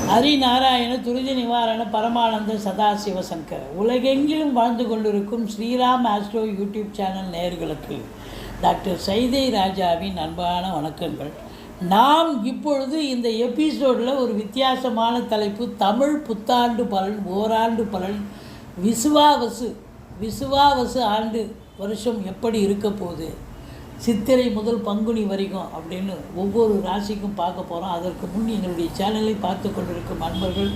ஹரிநாராயண துரித நிவாரண பரமானந்த சதாசிவசங்கர் உலகெங்கிலும் வாழ்ந்து கொண்டிருக்கும் ஸ்ரீராம் ஆஸ்ட்ரோ யூடியூப் சேனல் நேயர்களுக்கு டாக்டர் சைதை ராஜாவின் அன்பான வணக்கங்கள். நாம் இப்பொழுது இந்த எபிசோடில் ஒரு வித்தியாசமான தலைப்பு, தமிழ் புத்தாண்டு பலன், ஓராண்டு பலன், விசுவாவசு ஆண்டு வருஷம் எப்படி இருக்க போகுது, சித்திரை முதல் பங்குனி வரைக்கும் அப்படின்னு ஒவ்வொரு ராசிக்கும் பார்க்க போகிறோம். அதற்கு முன் எங்களுடைய சேனலை பார்த்து கொண்டிருக்கும் நண்பர்கள்,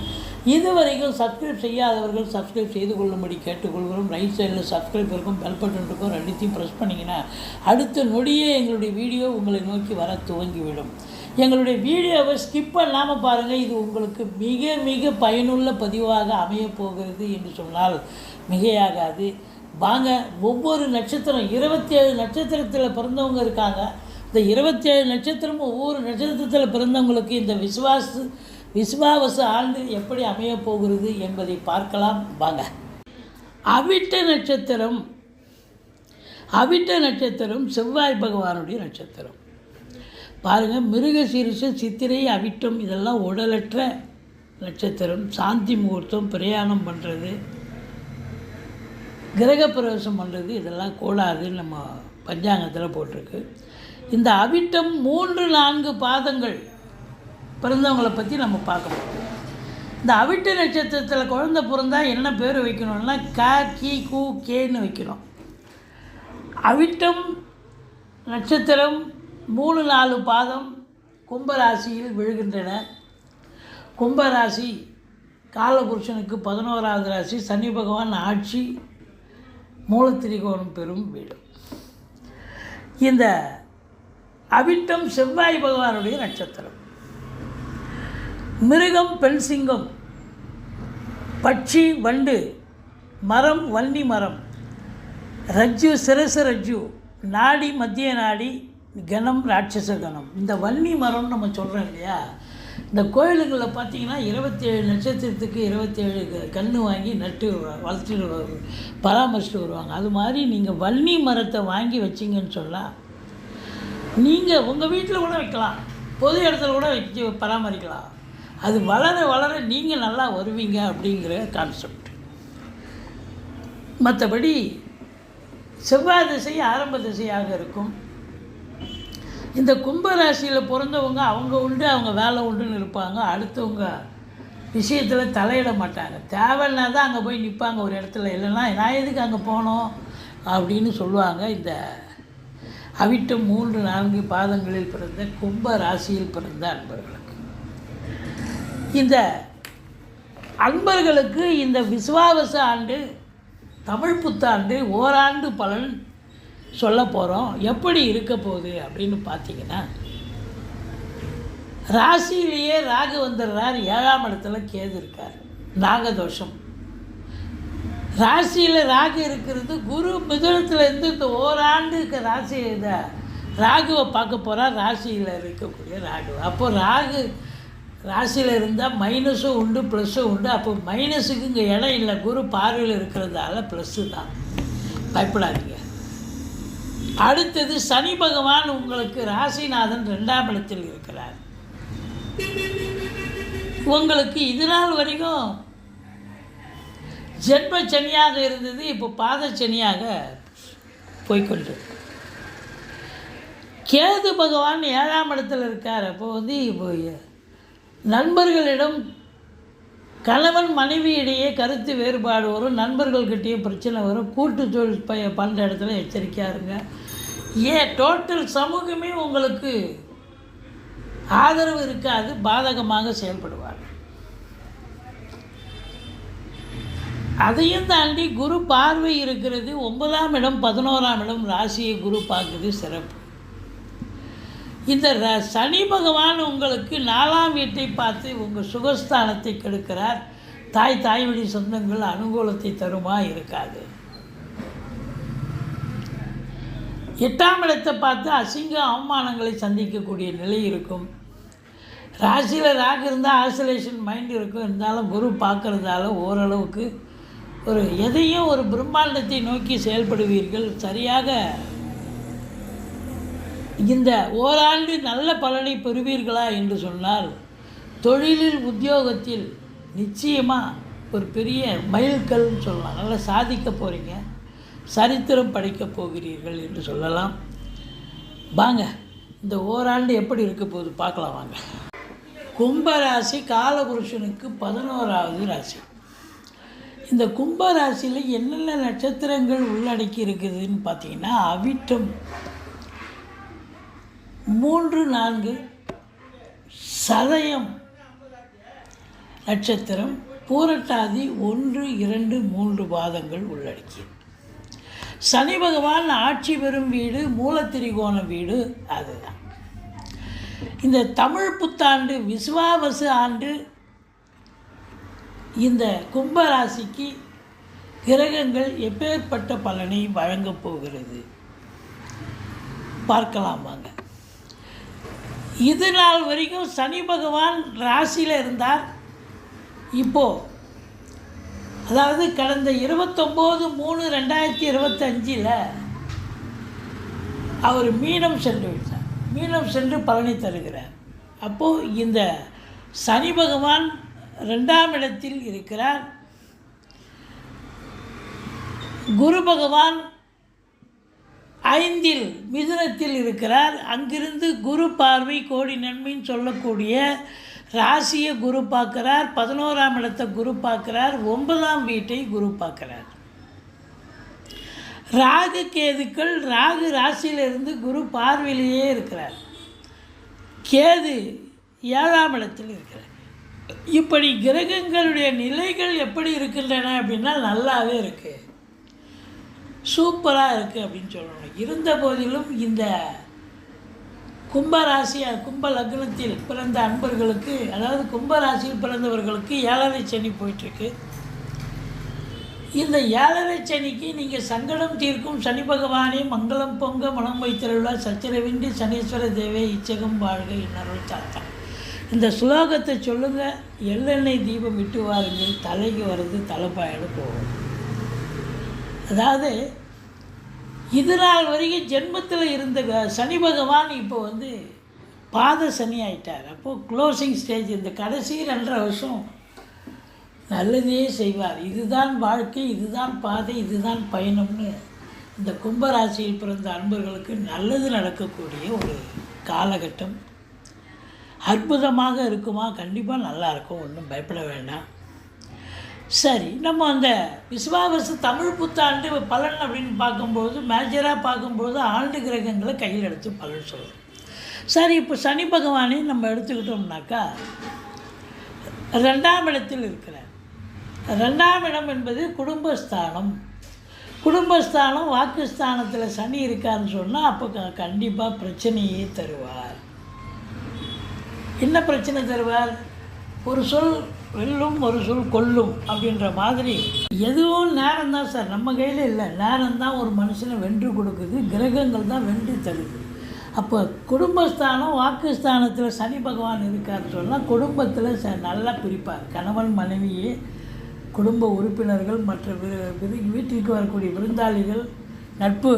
இதுவரைக்கும் சப்ஸ்கிரைப் செய்யாதவர்கள் சப்ஸ்கிரைப் செய்து கொள்ளும்படி கேட்டுக்கொள்கிறோம். ரைட் சைடில் சப்ஸ்கிரைப் இருக்கும், பெல் பட்டன் இருக்கும், ரெண்டுத்தையும் ப்ரெஸ் பண்ணிங்கன்னா அடுத்த நொடியே எங்களுடைய வீடியோ உங்களை நோக்கி வர துவங்கிவிடும். எங்களுடைய வீடியோவை ஸ்கிப் பண்ணாமல் பாருங்கள். இது உங்களுக்கு மிக மிக பயனுள்ள பதிவாக அமையப்போகிறது என்று சொன்னால் மிகையாகாது. வாங்க, ஒவ்வொரு நட்சத்திரம் 27 நட்சத்திரத்தில் பிறந்தவங்க இருக்காங்க. இந்த 27 நட்சத்திரமும் ஒவ்வொரு நட்சத்திரத்தில் பிறந்தவங்களுக்கு இந்த விசுவாவசு ஆண்டு எப்படி அமையப் போகிறது என்பதை பார்க்கலாம். வாங்க. அவிட்ட நட்சத்திரம் செவ்வாய் பகவானுடைய நட்சத்திரம். பாருங்கள், மிருகசீரிஷம், சித்திரை, அவிட்டம் இதெல்லாம் உடலற்ற நட்சத்திரம். சாந்தி முகூர்த்தம், பிரயாணம் பண்ணுறது, கிரகப்பிரவேசம் பண்ணுறது இதெல்லாம் கூடாதுன்னு நம்ம பஞ்சாங்கத்தில் போட்டிருக்கு. இந்த அவிட்டம் 3-4 பாதங்கள் பிறந்தவங்களை பற்றி நம்ம பார்க்கணும். இந்த அவிட்ட நட்சத்திரத்தில் குழந்தை பிறந்தால் என்ன பேர் வைக்கணும்னா க, கி, கு, கேன்னு வைக்கணும். அவிட்டம் நட்சத்திரம் 3-4 பாதம் கும்பராசியில் விழுகின்றன. கும்பராசி காலபுருஷனுக்கு 11வது ராசி. சனி பகவான் ஆட்சி, மூலத்திரிகோணம் பெறும் வீடு. இந்த அவிட்டம் செவ்வாய் பகவானுடைய நட்சத்திரம். மிருகம் பெண் சிங்கம், பட்சி வண்டு, மரம் வன்னி மரம், ரஜ்ஜு சிரசு ரஜ்ஜு, நாடி மத்திய நாடி, கணம் ராட்சச கணம். இந்த வன்னி மரம்னு நம்ம சொல்கிறோம் இல்லையா, இந்த கோயிலுங்களில் பார்த்தீங்கன்னா 27 நட்சத்திரத்துக்கு 27 கன்று வாங்கி நட்டு வளர்த்துட்டு பராமரிச்சுட்டு வருவாங்க. அது மாதிரி நீங்கள் வன்னி மரத்தை வாங்கி வச்சிங்கன்னு சொல்லலாம். நீங்கள் உங்கள் வீட்டில் கூட வைக்கலாம், பொது இடத்துல கூட வச்சு பராமரிக்கலாம். அது வளர வளர நீங்கள் நல்லா வருவீங்க அப்படிங்கிற கான்செப்ட். மற்றபடி செவ்வாய் திசை ஆரம்ப திசையாக இருக்கும். இந்த கும்பராசியில் பிறந்தவங்க அவங்க உண்டு, அவங்க வேலை உண்டுன்னு இருப்பாங்க. அடுத்தவங்க விஷயத்தில் தலையிட மாட்டாங்க. தேவைன்னா தான் அங்கே போய் நிற்பாங்க ஒரு இடத்துல, இல்லைன்னா நான் எதுக்கு அங்கே போனோம் அப்படின்னு சொல்லுவாங்க. இந்த அவிட்டம் 3-4 பாதங்களில் பிறந்த கும்பராசியில் பிறந்த அன்பர்களுக்கு, இந்த அன்பர்களுக்கு இந்த விசுவாவச ஆண்டு, தமிழ் புத்தாண்டு, ஓராண்டு பலன் சொல்ல போகிறோம். எப்படி இருக்க போகுது அப்படின்னு பார்த்தீங்கன்னா, ராசியிலேயே ராகு வந்துடுறார், 7ஆம் இடத்துல கேது இருக்கார், நாகதோஷம். ராசியில் ராகு இருக்கிறது, குரு மிதுனத்துலேருந்து இந்த ஓராண்டுக்கு ராசி இந்த ராகுவை பார்க்க போகிறார். ராசியில் இருக்கக்கூடிய ராகு. அப்போது ராகு ராசியில் இருந்தால் மைனஸும் உண்டு, ப்ளஸ்ஸும் உண்டு. அப்போ மைனஸுக்கு இங்கே இடம் இல்லை, குரு பார்வையில் இருக்கிறதால ப்ளஸ்ஸு தான், பயப்படாதீங்க. அடுத்தது சனி பகவான் உங்களுக்கு ராசிநாதன் 2ஆம் இடத்தில் இருக்கிறார். உங்களுக்கு இது நாள் வரைக்கும் ஜென்ம சனியாக இருந்தது, இப்போ பாத சனியாக போய்கொண்டு. கேது பகவான் 7ஆம் இடத்தில் இருக்கார். அப்போ இப்போ நண்பர்களிடம் கணவன் மனைவி இடையே கருத்து வேறுபாடு வரும், நண்பர்கள்கிட்டையும் பிரச்சனை வரும். கூட்டு தொழில் பண்ணுற இடத்துல எச்சரிக்கையாக இருங்க. டோட்டல் சமூகமே உங்களுக்கு ஆதரவு இருக்காது, பாதகமாக செயல்படுவார். அதையும் தாண்டி குரு பார்வை இருக்கிறது. 9ஆம் இடம் 11ஆம் இடம் ராசியை குரு பார்க்குறது சிறப்பு. இந்த சனி பகவான் உங்களுக்கு 4ஆம் வீட்டை பார்த்து உங்கள் சுகஸ்தானத்தை கெடுக்கிறார். தாய் வழி சொந்தங்கள் அனுகூலத்தை தருமா இருக்காது. 8ஆம் இடத்தை பார்த்து அசிங்க அவமானங்களை சந்திக்கக்கூடிய நிலை இருக்கும். ராசியில் ராகு இருந்தால் ஆசோலேஷன் மைண்ட் இருக்கும். இருந்தாலும் குரு பார்க்குறதால ஓரளவுக்கு எதையும் ஒரு பிரம்மாண்டத்தை நோக்கி செயல்படுவீர்கள். சரியாக இந்த ஓராண்டு நல்ல பலனை பெறுவீர்களா என்று சொன்னால் தொழிலில் உத்தியோகத்தில் நிச்சயமாக ஒரு பெரிய மைல்கல்னு சொல்லலாம். நல்லா சாதிக்க போகிறீங்க, சரித்திரம் படைக்கப் போகிறீர்கள் என்று சொல்லலாம். வாங்க இந்த ஓராண்டு எப்படி இருக்க போகுது பார்க்கலாம் வாங்க. கும்பராசி காலபுருஷனுக்கு 11வது ராசி. இந்த கும்பராசியில் என்னென்ன நட்சத்திரங்கள் உள்ளடக்கி இருக்குதுன்னு பார்த்தீங்கன்னா, அவிட்டம் 3, 4, சதயம் நட்சத்திரம், பூரட்டாதி 1, 2, 3 பாதங்கள் உள்ளடக்கியது. சனி பகவான் ஆட்சி பெறும் வீடு மூலத்திரிகோண வீடு. அதுதான் இந்த தமிழ் புத்தாண்டு விசுவாவசு ஆண்டு. இந்த கும்பராசிக்கு கிரகங்கள் எப்பேற்பட்ட பலனை வழங்கப் போகிறது பார்க்கலாம் வாங்க. இது நாள் வரைக்கும் சனி பகவான் ராசியில் இருந்தார். இப்போது அதாவது கடந்த 29/3/2025 அவர் மீனம் சென்று விட்டார். மீனம் சென்று பலனை தருகிறார். அப்போது இந்த சனி பகவான் 2ஆம் இடத்தில் இருக்கிறார். குரு பகவான் 5ல் மிதுனத்தில் இருக்கிறார். அங்கிருந்து குரு பார்வை கோடி நன்மைன்னு சொல்லக்கூடிய ராசியை குரு பார்க்கிறார், 11ஆம் இடத்தை குரு பார்க்கிறார், 9ஆம் வீட்டை குரு பார்க்கிறார். ராகு கேதுக்கள், ராகு ராசியிலிருந்து குரு பார்வையிலேயே இருக்கிறார். கேது 7ஆம் இடத்தில் இருக்கிறார். இப்படி கிரகங்களுடைய நிலைகள் எப்படி இருக்கின்றன அப்படின்னா நல்லாவே இருக்குது, சூப்பராக இருக்குது அப்படின்னு சொல்லணும். இருந்த போதிலும் இந்த கும்பராசி கும்ப லக்னத்தில் பிறந்த அன்பர்களுக்கு, அதாவது கும்பராசியில் பிறந்தவர்களுக்கு 7வை சனி போயிட்டுருக்கு. இந்த 7வை சனிக்கு நீங்கள் சங்கடம் தீர்க்கும் சனி பகவானே மங்களம் பொங்க மனம் வைத்திருள்ள சச்சரவின்றி சனீஸ்வர தேவே இச்சகம் வாழ்க இன்னருள் தாத்தா. இந்த ஸ்லோகத்தை சொல்லுங்கள், எள்ளெண்ணெய் தீபம் விட்டு வாருங்கள், தலைக்கு வர்றது தலைப்பாயிட போகும். அதாவது இது நாள் வரைக்கும் ஜென்மத்தில் இருந்த சனி பகவான் இப்போ பாத சனி ஆயிட்டார். அப்போது க்ளோசிங் ஸ்டேஜ், இந்த கடைசி 2.5 வருஷம் நல்லதே செய்வார். இதுதான் வாழ்க்கை, இதுதான் பாதை, இதுதான் பயணம்னு இந்த கும்பராசியில் பிறந்த அன்பர்களுக்கு நல்லது நடக்கக்கூடிய ஒரு காலகட்டம். அற்புதமாக இருக்குமா? கண்டிப்பாக நல்லாயிருக்கும், ஒன்றும் பயப்பட வேண்டாம். சரி, நம்ம அந்த விசுவாவசு தமிழ் புத்தாண்டு பலன் அப்படின்னு பார்க்கும்போது, மேஜராக பார்க்கும்போது ஆண்டு கிரகங்களை கையில் எடுத்து பலன் சொல்கிறோம். சரி, இப்போ சனி பகவானை நம்ம எடுத்துக்கிட்டோம்னாக்கா 2ஆம் இடத்தில் இருக்கிறார். 2ஆம் இடம் என்பது குடும்பஸ்தானம். குடும்பஸ்தானம் வாக்குஸ்தானத்தில் சனி இருக்காருன்னு சொன்னால் அப்போ கண்டிப்பாக பிரச்சனையே தருவார். என்ன பிரச்சனை தருவார்? ஒரு சொல் வெல்லும், ஒரு சொல் கொல்லும் அப்படின்ற மாதிரி. எதுவும் நேரம்தான் சார், நம்ம கையில் இல்லை. நேரம்தான் ஒரு மனுஷனை வென்று கொடுக்குது, கிரகங்கள் தான் வென்று தருது. அப்போ குடும்பஸ்தானம் வாக்குஸ்தானத்தில் சனி பகவான் இருக்காருன்னு சொன்னால் குடும்பத்தில் நல்லா பிரிப்பார். கணவன் மனைவியே, குடும்ப உறுப்பினர்கள், மற்ற வீட்டிற்கு வரக்கூடிய விருந்தாளிகள், நட்பு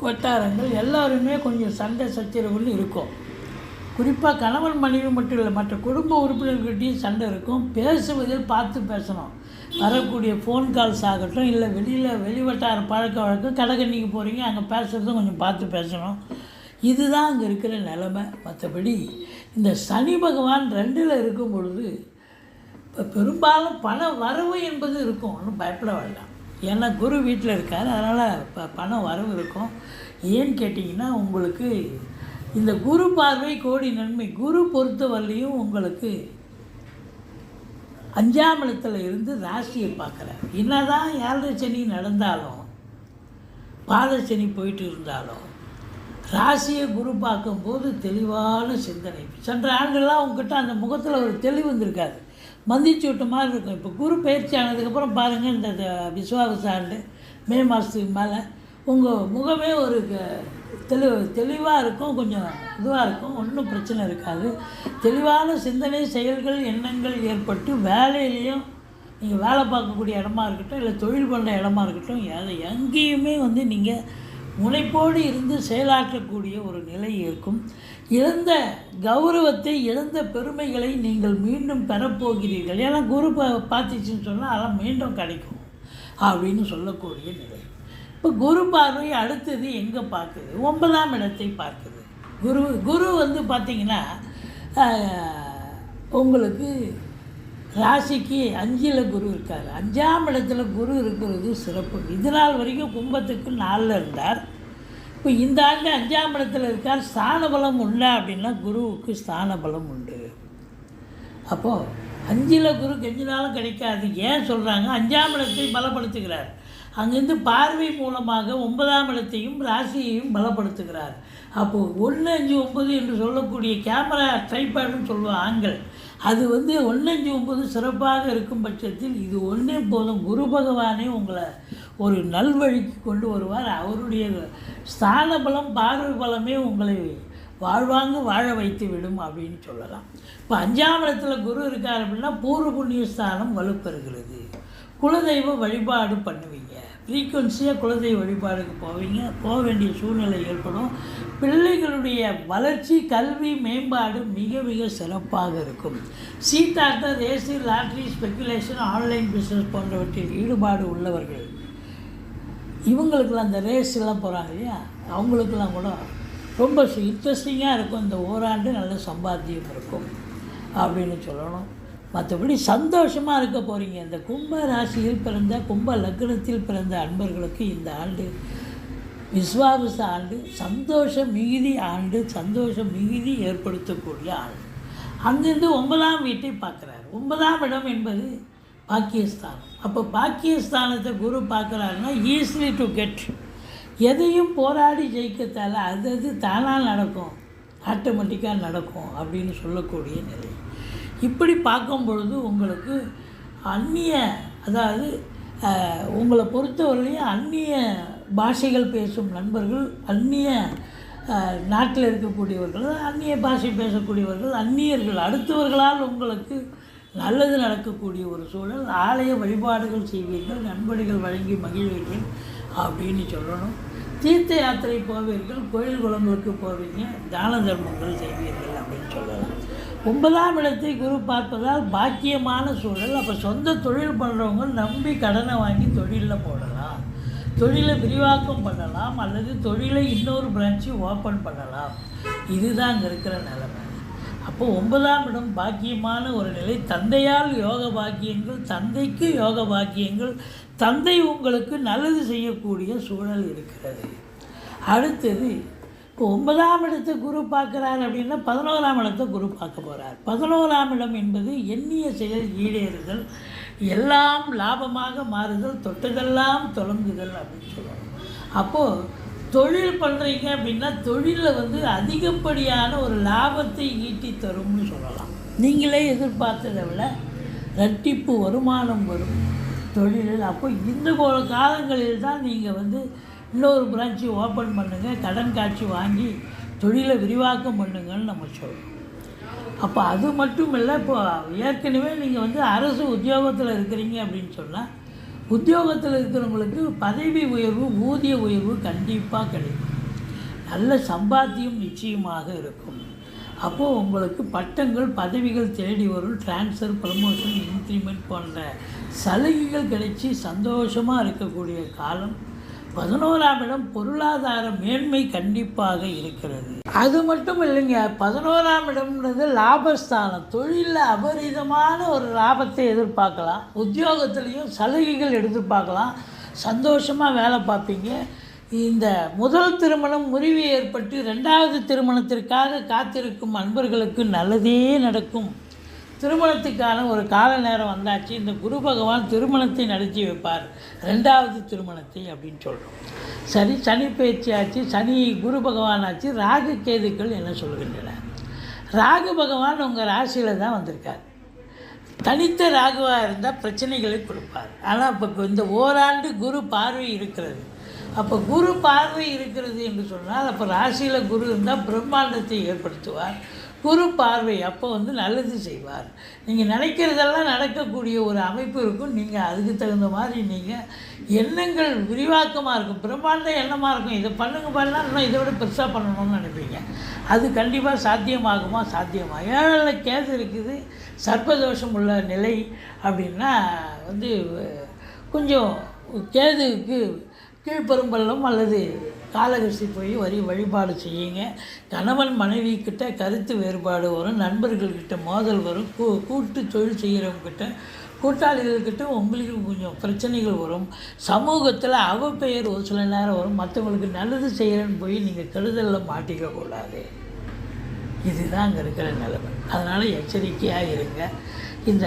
வட்டாரங்கள் எல்லாருமே கொஞ்சம் சண்டை சச்சரவுகள் இருக்கும். குறிப்பாக கணவன் மனைவி மட்டும் இல்லை, மற்ற குடும்ப உறுப்பினர்கிட்டையும் சண்டை இருக்கும். பேசுவதில் பார்த்து பேசணும். வரக்கூடிய ஃபோன் கால்ஸ் ஆகட்டும், இல்லை வெளிவட்டார பழக்க வழக்கம், கடைக்கண்ணிக்கு போகிறீங்க, அங்கே பேசுகிறதும் கொஞ்சம் பார்த்து பேசணும். இதுதான் அங்கே இருக்கிற நிலைமை. மற்றபடி இந்த சனி பகவான் 2ல் இருக்கும் பொழுது இப்போ பெரும்பாலும் பண வரவு என்பது இருக்கும், ஒன்றும் பயப்பட வேண்டாம். ஏன்னா குரு வீட்டில் இருக்கார், அதனால் பண வரவு இருக்கும். ஏன்னு கேட்டிங்கன்னா, உங்களுக்கு இந்த குரு பார்வை கோடி நன்மை. குரு பொறுத்தவரையிலையும் உங்களுக்கு 5ஆம் இடத்துல இருந்து ராசியை பார்க்குறார். என்னதான் 7ரை சனி நடந்தாலும், பாத சனி போயிட்டு இருந்தாலும், ராசியை குரு பார்க்கும்போது தெளிவான சிந்தனை. சென்ற ஆண்டுலாம் உங்ககிட்ட அந்த முகத்தில் ஒரு தெளிவு வந்திருக்காது, மந்திச்சு விட்ட மாதிரி இருக்கும். இப்போ குரு பயிற்சி ஆனதுக்கப்புறம் பாருங்கள், இந்த விசுவாச ஆண்டு மே மாதத்துக்கு மேலே உங்கள் முகமே ஒரு தெளிவாக இருக்கும், கொஞ்சம் இதுவாக இருக்கும், ஒன்றும் பிரச்சனை இருக்காது. தெளிவான சிந்தனை, செயல்கள், எண்ணங்கள் ஏற்பட்டு வேலையிலையும் நீங்கள் வேலை பார்க்கக்கூடிய இடமா இருக்கட்டும், இல்லை தொழில் பண்ணுற இடமா இருக்கட்டும், எங்கேயுமே நீங்கள் முனைப்போடு இருந்து செயலாற்றக்கூடிய ஒரு நிலை இருக்கும். இழந்த கௌரவத்தை, இழந்த பெருமைகளை நீங்கள் மீண்டும் பெறப்போகிறீர்கள். ஏன்னா குரு பார்த்துச்சுன்னு சொன்னால் அதெல்லாம் மீண்டும் கிடைக்கும் அப்படின்னு சொல்லக்கூடிய நிலை. இப்போ குரு பார்வை அடுத்தது எங்கே பார்க்குது? 9ஆம் இடத்தை பார்க்குது. குரு வந்து பார்த்திங்கன்னா உங்களுக்கு ராசிக்கு 5ல் குரு இருக்கார். 5ஆம் இடத்துல குரு இருக்கிறது சிறப்பு. இது நாள் வரைக்கும் கும்பத்துக்கு 4ல் இருந்தார். இப்போ இந்த ஆண்டு 5ஆம் இடத்துல இருக்கார். ஸ்தான பலம் உண்டா அப்படின்னா குருவுக்கு ஸ்தான பலம் உண்டு. அப்போது 5ல் குரு கெஞ்சினாலும் கிடைக்காது. ஏன் சொல்கிறாங்க? 5ஆம் இடத்தை பலப்படுத்துகிறார். அங்கேருந்து பார்வை மூலமாக 9ஆம் இடத்தையும் ராசியையும் பலப்படுத்துகிறார். அப்போது 1, 5, 9 என்று சொல்லக்கூடிய கேமரா ட்ரைபேடுன்னு சொல்லுவோம் ஆண்கள். அது வந்து 1, 5, 9 சிறப்பாக இருக்கும் பட்சத்தில் இது ஒன்றே போதும். குரு பகவானே உங்களை ஒரு நல்வழிக்கு கொண்டு வருவார். அவருடைய ஸ்தான பலம், பார்வை பலமே உங்களை வாழ்வாங்க வாழ வைத்து விடும் அப்படின்னு சொல்லலாம். இப்போ 5ஆம் இடத்துல குரு இருக்கார் அப்படின்னா பூர்வ புண்ணிய ஸ்தானம் வலுப்பெறுகிறது. குலதெய்வ வழிபாடு பண்ணுவீங்க. ஃப்ரீக்குவன்சியாக குலதெய்வ வழிபாடுக்கு போக வேண்டிய சூழ்நிலை ஏற்படும். பிள்ளைகளுடைய வளர்ச்சி, கல்வி மேம்பாடு மிக மிக சிறப்பாக இருக்கும். சீட்டாட்டம், race, lottery, speculation, online business போன்றவற்றில் ஈடுபாடு உள்ளவர்கள், இவங்களுக்கெல்லாம் அந்த ரேஸ்லாம் போகிறாங்க இல்லையா, அவங்களுக்கெல்லாம் கூட ரொம்ப இன்ட்ரெஸ்டிங்காக இருக்கும். இந்த ஓராண்டு நல்ல சம்பாத்தியம் இருக்கும் அப்படின்னு சொல்லணும். மற்றபடி சந்தோஷமாக இருக்க போகிறீங்க. இந்த கும்ப ராசியில் பிறந்த, கும்ப லக்னத்தில் பிறந்த அன்பர்களுக்கு இந்த ஆண்டு விஸ்வாவச ஆண்டு, சந்தோஷ மிகுதி ஆண்டு, சந்தோஷ மிகுதி ஏற்படுத்தக்கூடிய ஆண்டு. அங்கிருந்து 9ஆம் வீட்டை பார்க்குறாரு. 9ஆம் இடம் என்பது பாக்கியஸ்தானம். அப்போ பாக்கியஸ்தானத்தை குரு பார்க்குறாருன்னா ஈஸிலி டு கெட், எதையும் போராடி ஜெயிக்கத்தால் அது தானாக நடக்கும், ஆட்டோமேட்டிக்காக நடக்கும் அப்படின்னு சொல்லக்கூடிய நிலை. இப்படி பார்க்கும் பொழுது உங்களுக்கு அந்நிய, அதாவது உங்களை பொறுத்தவரையிலையும் அந்நிய பாஷைகள் பேசும் நண்பர்கள், அந்நிய நாட்டில் இருக்கக்கூடியவர்கள், அந்நிய பாஷை பேசக்கூடியவர்கள், அந்நியர்கள், அடுத்தவர்களால் உங்களுக்கு நல்லது நடக்கக்கூடிய ஒரு சூழல். ஆலய வழிபாடுகள் செய்வீர்கள், நண்பர்கள் வழங்கி மகிழ்வீர்கள் அப்படின்னு சொல்லணும். தீர்த்த யாத்திரை போவீர்கள், கோயில் குளங்களுக்கு போவீங்க, தான தர்மங்கள் செய்வீர்கள் அப்படின்னு சொல்லலாம். 9ஆம் இடத்தை குரு பார்ப்பதால் பாக்கியமான சூழல். அப்போ சொந்த தொழில் பண்ணுறவங்க நம்பி கடனை வாங்கி தொழிலில் போடலாம், தொழிலை விரிவாக்கம் பண்ணலாம், அல்லது தொழிலை இன்னொரு பிரான்ச்சு ஓப்பன் பண்ணலாம். இதுதான் அங்கே இருக்கிற நிலைமை. அப்போது 9ஆம் இடம் பாக்கியமான ஒரு நிலை. தந்தையால் யோக பாக்கியங்கள், தந்தைக்கு யோக பாக்கியங்கள், தந்தை உங்களுக்கு நல்லது செய்யக்கூடிய சூழல் இருக்கிறது. அடுத்தது இப்போ 9ஆம் இடத்தை குரு பார்க்குறார் அப்படின்னா 11ஆம் இடத்தை குரு பார்க்க போகிறார். 11ஆம் இடம் என்பது எண்ணிய செயல் ஈடேறுதல், எல்லாம் லாபமாக மாறுதல், தொட்டதெல்லாம் தொடங்குதல் அப்படின்னு சொல்லணும். அப்போது தொழில் பண்ணுறீங்க அப்படின்னா தொழிலில் வந்து அதிகப்படியான ஒரு லாபத்தை ஈட்டி தரும்னு சொல்லலாம். நீங்களே எதிர்பார்த்ததை விட இரட்டிப்பு வருமானம் வரும் தொழிலில். அப்போ இந்த காலங்களில் தான் நீங்கள் வந்து இன்னொரு பிரான்ச்சு ஓப்பன் பண்ணுங்கள், கடன் காட்சி வாங்கி தொழிலை விரிவாக்கம் பண்ணுங்கன்னு நம்ம சொல்கிறோம். அப்போ அது மட்டும் இல்லை, இப்போ ஏற்கனவே நீங்கள் வந்து அரசு உத்தியோகத்தில் இருக்கிறீங்க அப்படின்னு சொன்னால் உத்தியோகத்தில் இருக்கிறவங்களுக்கு பதவி உயர்வு, ஊதிய உயர்வு கண்டிப்பாக கிடைக்கும். நல்ல சம்பாத்தியம் நிச்சயமாக இருக்கும். அப்போது உங்களுக்கு பட்டங்கள், பதவிகள் தேடி வரும். ட்ரான்ஸ்ஃபர், ப்ரமோஷன், இன்க்ரிமெண்ட் போன்ற சலுகைகள் கிடைச்சி சந்தோஷமாக இருக்கக்கூடிய காலம். 11ஆம் இடம் பொருளாதார மேன்மை கண்டிப்பாக இருக்கிறது. அது மட்டும் இல்லைங்க, 11ஆம் இடம்ன்றது லாபஸ்தானம். தொழிலில் அபரிதமான ஒரு லாபத்தை எதிர்பார்க்கலாம், உத்தியோகத்துலேயும் சலுகைகள் எதிர்பார்க்கலாம், சந்தோஷமாக வேலை பார்ப்பீங்க. இந்த முதல் திருமணம் முறிவு ஏற்பட்டு 2வது திருமணத்திற்காக காத்திருக்கும் அன்பர்களுக்கு நல்லதே நடக்கும். திருமணத்துக்கான ஒரு கால நேரம் வந்தாச்சு. இந்த குரு பகவான் திருமணத்தை நடத்தி வைப்பார், 2வது திருமணத்தை அப்படின்னு சொல்கிறோம். சரி, சனி பயிற்சி ஆச்சு, சனி குரு பகவான் ஆச்சு. ராகு கேதுக்கள் என்ன சொல்கின்றன? ராகு பகவான் உங்கள் ராசியில் தான் வந்திருக்கார். தனித்த ராகுவாக இருந்தால் பிரச்சனைகளை கொடுப்பார். ஆனால் இப்போ இந்த ஓராண்டு குரு பார்வை இருக்கிறது. அப்போ குரு பார்வை இருக்கிறது என்று சொன்னால் அப்போ ராசியில் குரு இருந்தால் பிரம்மாண்டத்தை ஏற்படுத்துவார். குரு பார்வை அப்போ வந்து நல்லது செய்வார். நீங்கள் நினைக்கிறதெல்லாம் நடக்கக்கூடிய ஒரு அமைப்பு இருக்கும். நீங்கள் அதுக்கு தகுந்த மாதிரி நீங்கள் எண்ணங்கள் விரிவாக்கமாக இருக்கும், பிரம்மாண்ட எண்ணமாக இருக்கும். இதை பண்ணலாம், இன்னும் இதை விட பெருசாக பண்ணணும்னு நினைப்பீங்க. அது கண்டிப்பாக சாத்தியமாகுமா? சாத்தியமாக. 7ல் கேது இருக்குது, சர்ப்பதோஷம் உள்ள நிலை அப்படின்னா வந்து கொஞ்சம் கேதுவுக்கு கீழ்ப்பெரும்பள்ளம் அல்லது காலகஸ்தி போய் வழிபாடு செய்யுங்க. கணவன் மனைவி கிட்ட கருத்து வேறுபாடு வரும், நண்பர்கள்கிட்ட மோதல் வரும், கூட்டு தொழில் செய்கிறவங்கக்கிட்ட கூட்டாளிகள்கிட்ட உங்களுக்கு கொஞ்சம் பிரச்சனைகள் வரும். சமூகத்தில் அவப்பெயர் ஒரு சில நேரம் வரும். மற்றவங்களுக்கு நல்லது செய்கிறேன்னு போய் நீங்கள் கெடுதலில் மாட்டிக்கக்கூடாது. இதுதான் அங்கே இருக்கிற நிலைமை. அதனால் எச்சரிக்கையாக இருங்க. இந்த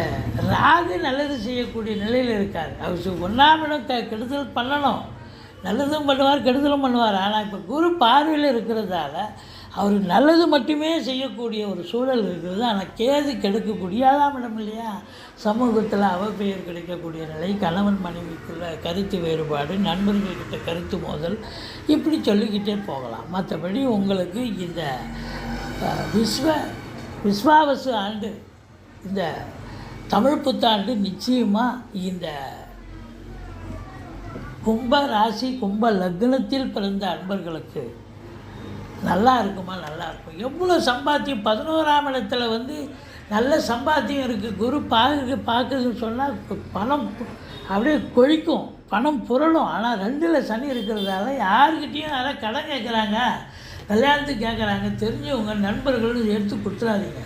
ராகு நல்லது செய்யக்கூடிய நிலையில் இருக்கார். அவர் 1ஆம் இடம் கெடுதல் பண்ணணும், நல்லதும் பண்ணுவார் கெடுதலும் பண்ணுவார். ஆனால் இப்போ குரு பார்வையில் இருக்கிறதால அவர் நல்லது மட்டுமே செய்யக்கூடிய ஒரு சூழல் இருக்கிறது. ஆனால் கேது கெடுக்கக்கூடிய 7ஆம் இடம் இல்லையா, சமூகத்தில் அவப்பெயர் கிடைக்கக்கூடிய நிலை, கணவன் மனைவிக்குள்ள கருத்து வேறுபாடு, நண்பர்கள்கிட்ட கருத்து மோதல், இப்படி சொல்லிக்கிட்டே போகலாம். மற்றபடி உங்களுக்கு இந்த விஸ்வாவசு ஆண்டு, இந்த தமிழ் புத்தாண்டு நிச்சயமாக இந்த கும்ப ராசி கும்ப லக்னத்தில் பிறந்த அன்பர்களுக்கு நல்லா இருக்குமா? நல்லா இருக்கும். எவ்வளோ சம்பாத்தியம்! 11ஆம் இடத்துல வந்து நல்ல சம்பாத்தியம் இருக்குது. குரு பார்க்குறதுன்னு சொன்னால் பணம் அப்படியே கொழிக்கும், பணம் புரளும். ஆனால் 2ல் சனி இருக்கிறதால யாருக்கிட்டேயும் யாராவது கடன் கேட்குறாங்க, கல்யாணத்துக்கு கேட்குறாங்க, தெரிஞ்சவங்க நண்பர்களும் எடுத்து கொடுத்துடாதீங்க,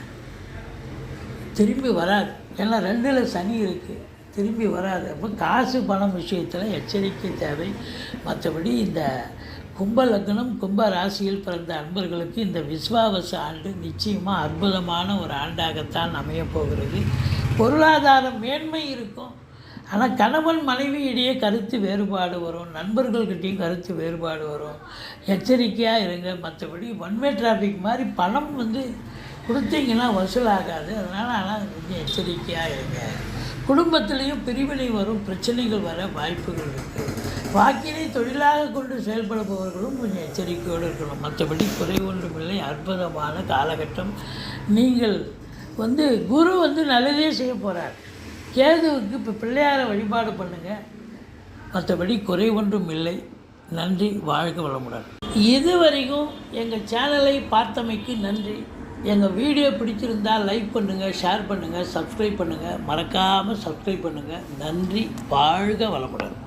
திரும்பி வராது. ஏன்னா 2ல் சனி இருக்குது, திரும்பி வராது. அப்போ காசு பணம் விஷயத்தில் எச்சரிக்கை தேவை. மற்றபடி இந்த கும்ப லக்னம் கும்ப ராசியில் பிறந்த அன்பர்களுக்கு இந்த விஸ்வாவசு ஆண்டு நிச்சயமாக அற்புதமான ஒரு ஆண்டாகத்தான் அமையப்போகிறது. பொருளாதார மேன்மை இருக்கும். ஆனால் கணவன் மனைவி இடையே கருத்து வேறுபாடு வரும், நண்பர்கள்கிட்டையும் கருத்து வேறுபாடு வரும். எச்சரிக்கையாக இருங்க. மற்றபடி ஒன்வே டிராஃபிக் மாதிரி பணம் வந்து கொடுத்தீங்கன்னா வசூலாகாது. ஆனால் கொஞ்சம் எச்சரிக்கையாக இருங்க. குடும்பத்திலையும் பிரிவினை வரும், பிரச்சனைகள் வர வாய்ப்புகள் இருக்குது. வாக்கினை தொழிலாக கொண்டு செயல்படுபவர்களும் கொஞ்சம் எச்சரிக்கையோடு இருக்கணும். மற்றபடி குறை ஒன்றுமில்லை, அற்புதமான காலகட்டம். நீங்கள் வந்து குரு வந்து நல்லதே செய்ய போகிறார். கேதுவுக்கு இப்போ பிள்ளையாரை வழிபாடு பண்ணுங்கள். மற்றபடி குறை ஒன்றும் இல்லை. நன்றி, வாழ்க வளமுடன். இதுவரைக்கும் எங்கள் சேனலை பார்த்தமைக்கு நன்றி. எங்கள் வீடியோ பிடிச்சிருந்தால் லைக் பண்ணுங்கள், ஷேர் பண்ணுங்கள், சப்ஸ்கிரைப் பண்ணுங்கள். மறக்காமல் சப்ஸ்கிரைப் பண்ணுங்கள். நன்றி, வாழ்க வளமுடன்.